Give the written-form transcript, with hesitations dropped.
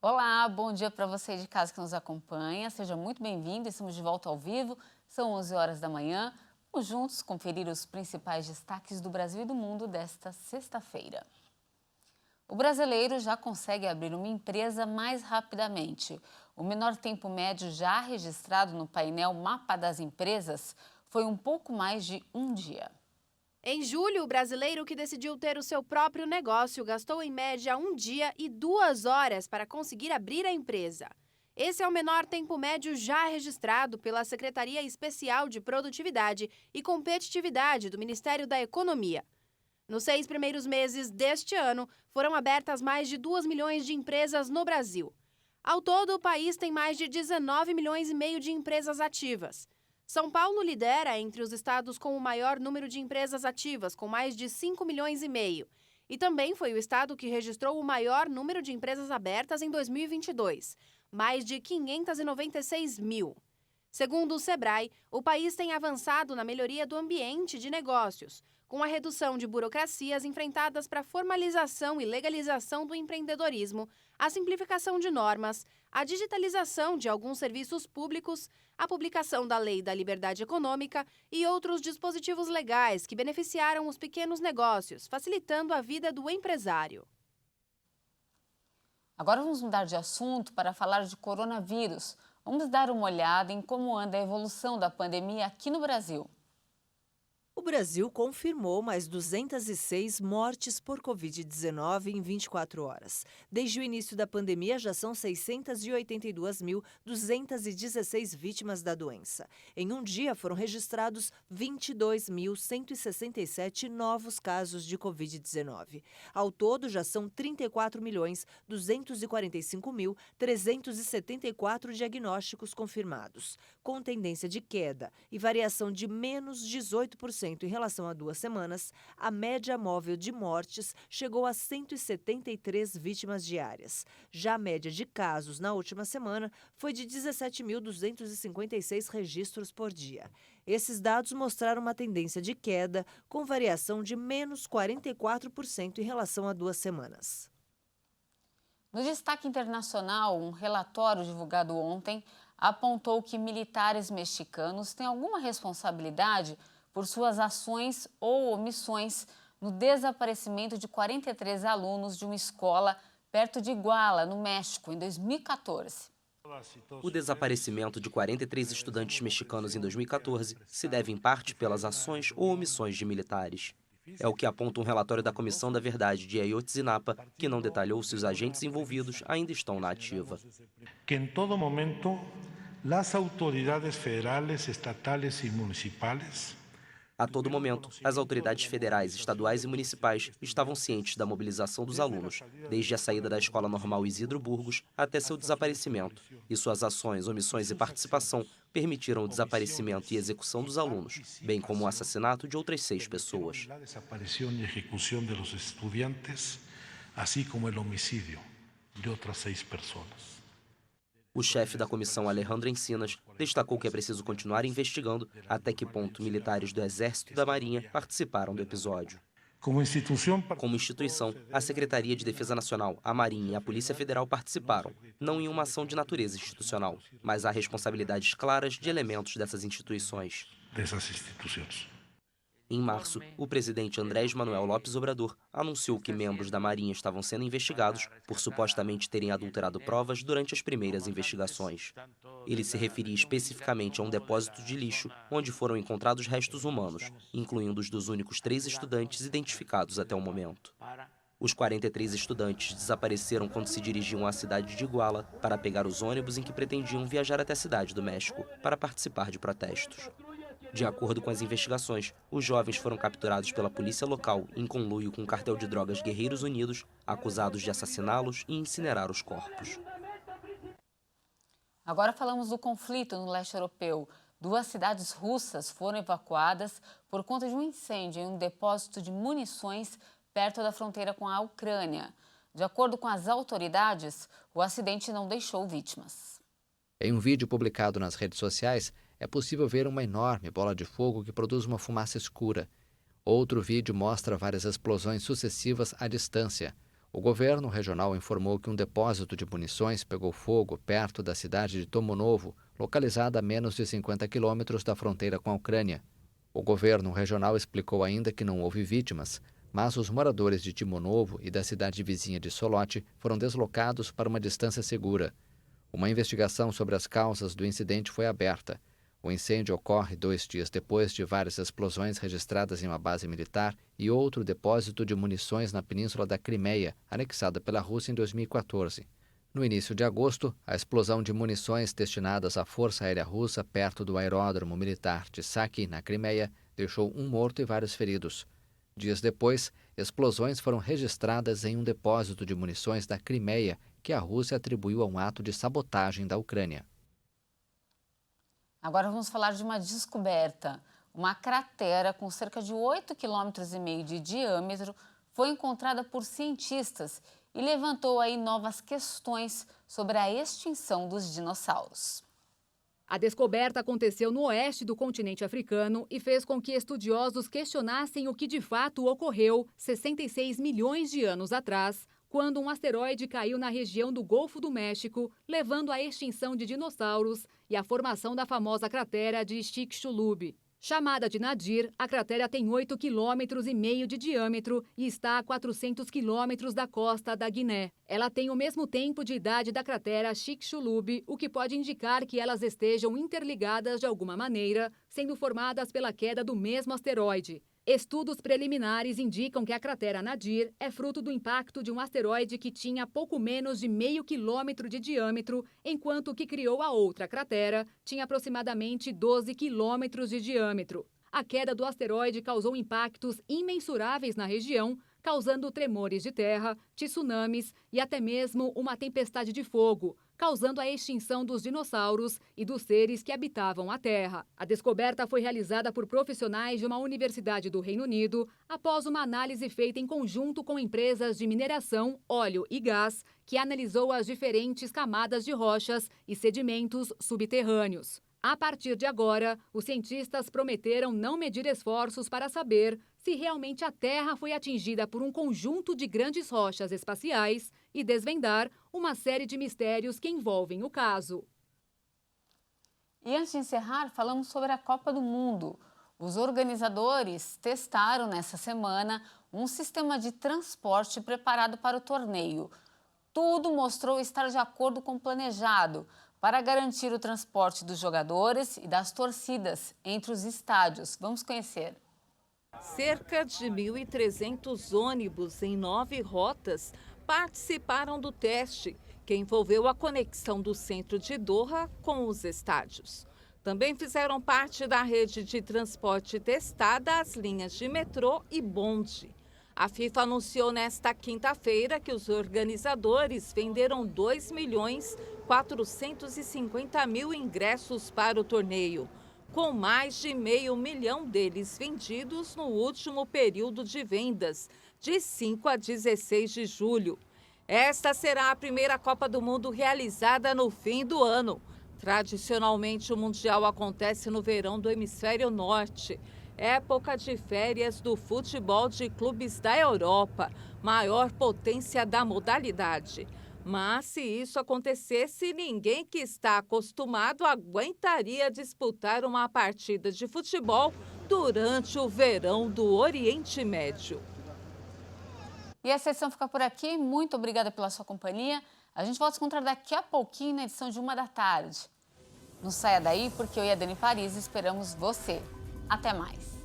Olá, bom dia para você de casa que nos acompanha. Seja muito bem-vindo. Estamos de volta ao vivo. São 11 horas da manhã. Vamos juntos conferir os principais destaques do Brasil e do mundo desta sexta-feira. O brasileiro já consegue abrir uma empresa mais rapidamente. O menor tempo médio já registrado no painel Mapa das Empresas foi um pouco mais de um dia. Em julho, o brasileiro que decidiu ter o seu próprio negócio gastou em média 1 dia e 2 horas para conseguir abrir a empresa. Esse é o menor tempo médio já registrado pela Secretaria Especial de Produtividade e Competitividade do Ministério da Economia. Nos 6 primeiros meses deste ano, foram abertas mais de 2 milhões de empresas no Brasil. Ao todo, o país tem mais de 19 milhões e meio de empresas ativas. São Paulo lidera entre os estados com o maior número de empresas ativas, com mais de 5 milhões e meio. E também foi o estado que registrou o maior número de empresas abertas em 2022, mais de 596 mil. Segundo o Sebrae, o país tem avançado na melhoria do ambiente de negócios, com a redução de burocracias enfrentadas para a formalização e legalização do empreendedorismo, a simplificação de normas, a digitalização de alguns serviços públicos, a publicação da Lei da Liberdade Econômica e outros dispositivos legais que beneficiaram os pequenos negócios, facilitando a vida do empresário. Agora vamos mudar de assunto para falar de coronavírus. Vamos dar uma olhada em como anda a evolução da pandemia aqui no Brasil. O Brasil confirmou mais 206 mortes por Covid-19 em 24 horas. Desde o início da pandemia, já são 682.216 vítimas da doença. Em um dia, foram registrados 22.167 novos casos de Covid-19. Ao todo, já são 34.245.374 diagnósticos confirmados, com tendência de queda e variação de menos 18% em relação a 2 semanas. A média móvel de mortes chegou a 173 vítimas diárias. Já a média de casos na última semana foi de 17.256 registros por dia. Esses dados mostraram uma tendência de queda, com variação de menos 44% em relação a 2 semanas. No destaque internacional, um relatório divulgado ontem apontou que militares mexicanos têm alguma responsabilidade por suas ações ou omissões no desaparecimento de 43 alunos de uma escola perto de Iguala, no México, em 2014. O desaparecimento de 43 estudantes mexicanos em 2014 se deve em parte pelas ações ou omissões de militares. É o que aponta um relatório da Comissão da Verdade de Ayotzinapa, que não detalhou se os agentes envolvidos ainda estão na ativa. Que em todo momento, as autoridades federales, estatais e municipais A todo momento, as autoridades federais, estaduais e municipais estavam cientes da mobilização dos alunos, desde a saída da Escola Normal Isidro Burgos até seu desaparecimento, e suas ações, omissões e participação permitiram o desaparecimento e execução dos alunos, bem como o assassinato de outras 6 pessoas. a desaparição e execução dos estudantes, assim como o homicídio de outras 6 pessoas. O chefe da comissão, Alejandro Encinas, destacou que é preciso continuar investigando até que ponto militares do Exército e da Marinha participaram do episódio. Como instituição, A Secretaria de Defesa Nacional, a Marinha e a Polícia Federal participaram, não em uma ação de natureza institucional, mas há responsabilidades claras de elementos dessas instituições. dessas instituições. Em março, o presidente Andrés Manuel Lopes Obrador anunciou que membros da Marinha estavam sendo investigados por supostamente terem adulterado provas durante as primeiras investigações. Ele se referia especificamente a um depósito de lixo onde foram encontrados restos humanos, incluindo os dos únicos 3 estudantes identificados até o momento. Os 43 estudantes desapareceram quando se dirigiam à cidade de Iguala para pegar os ônibus em que pretendiam viajar até a cidade do México para participar de protestos. De acordo com as investigações, os jovens foram capturados pela polícia local em conluio com o cartel de drogas Guerreiros Unidos, acusados de assassiná-los e incinerar os corpos. Agora falamos do conflito no leste europeu. 2 cidades russas foram evacuadas por conta de um incêndio em um depósito de munições perto da fronteira com a Ucrânia. De acordo com as autoridades, o acidente não deixou vítimas. Em um vídeo publicado nas redes sociais, é possível ver uma enorme bola de fogo que produz uma fumaça escura. Outro vídeo mostra várias explosões sucessivas à distância. O governo regional informou que um depósito de munições pegou fogo perto da cidade de Tomonovo, localizada a menos de 50 quilômetros da fronteira com a Ucrânia. O governo regional explicou ainda que não houve vítimas, mas os moradores de Timonovo e da cidade vizinha de Solote foram deslocados para uma distância segura. Uma investigação sobre as causas do incidente foi aberta. O incêndio ocorre 2 dias depois de várias explosões registradas em uma base militar e outro depósito de munições na península da Crimeia, anexada pela Rússia em 2014. No início de agosto, a explosão de munições destinadas à Força Aérea Russa perto do aeródromo militar de Saki, na Crimeia, deixou 1 morto e vários feridos. Dias depois, explosões foram registradas em um depósito de munições da Crimeia, que a Rússia atribuiu a um ato de sabotagem da Ucrânia. Agora vamos falar de uma descoberta. Uma cratera com cerca de 8,5 km de diâmetro foi encontrada por cientistas e levantou aí novas questões sobre a extinção dos dinossauros. A descoberta aconteceu no oeste do continente africano e fez com que estudiosos questionassem o que de fato ocorreu 66 milhões de anos atrás, quando um asteroide caiu na região do Golfo do México, levando à extinção de dinossauros e à formação da famosa cratera de Chicxulub. Chamada de Nadir, a cratera tem 8,5 km de diâmetro e está a 400 quilômetros da costa da Guiné. Ela tem o mesmo tempo de idade da cratera Chicxulub, o que pode indicar que elas estejam interligadas de alguma maneira, sendo formadas pela queda do mesmo asteroide. Estudos preliminares indicam que a cratera Nadir é fruto do impacto de um asteroide que tinha pouco menos de meio quilômetro de diâmetro, enquanto o que criou a outra cratera tinha aproximadamente 12 quilômetros de diâmetro. A queda do asteroide causou impactos imensuráveis na região, causando tremores de terra, tsunamis e até mesmo uma tempestade de fogo, causando a extinção dos dinossauros e dos seres que habitavam a Terra. A descoberta foi realizada por profissionais de uma universidade do Reino Unido após uma análise feita em conjunto com empresas de mineração, óleo e gás, que analisou as diferentes camadas de rochas e sedimentos subterrâneos. A partir de agora, os cientistas prometeram não medir esforços para saber se realmente a Terra foi atingida por um conjunto de grandes rochas espaciais e desvendar uma série de mistérios que envolvem o caso. E antes de encerrar, falamos sobre a Copa do Mundo. Os organizadores testaram nessa semana um sistema de transporte preparado para o torneio. Tudo mostrou estar de acordo com o planejado, para garantir o transporte dos jogadores e das torcidas entre os estádios. Vamos conhecer. Cerca de 1.300 ônibus em 9 rotas participaram do teste, que envolveu a conexão do centro de Doha com os estádios. Também fizeram parte da rede de transporte testada as linhas de metrô e bonde. A FIFA anunciou nesta quinta-feira que os organizadores venderam 2.450.000 ingressos para o torneio, com mais de 500 mil deles vendidos no último período de vendas, de 5 a 16 de julho. Esta será a primeira Copa do Mundo realizada no fim do ano. Tradicionalmente, o Mundial acontece no verão do Hemisfério Norte, época de férias do futebol de clubes da Europa, maior potência da modalidade. Mas se isso acontecesse, ninguém que está acostumado aguentaria disputar uma partida de futebol durante o verão do Oriente Médio. E a sessão fica por aqui. Muito obrigada pela sua companhia. A gente volta a se encontrar daqui a pouquinho na edição de 13h. Não saia daí, porque eu e a Dani Paris esperamos você. Até mais.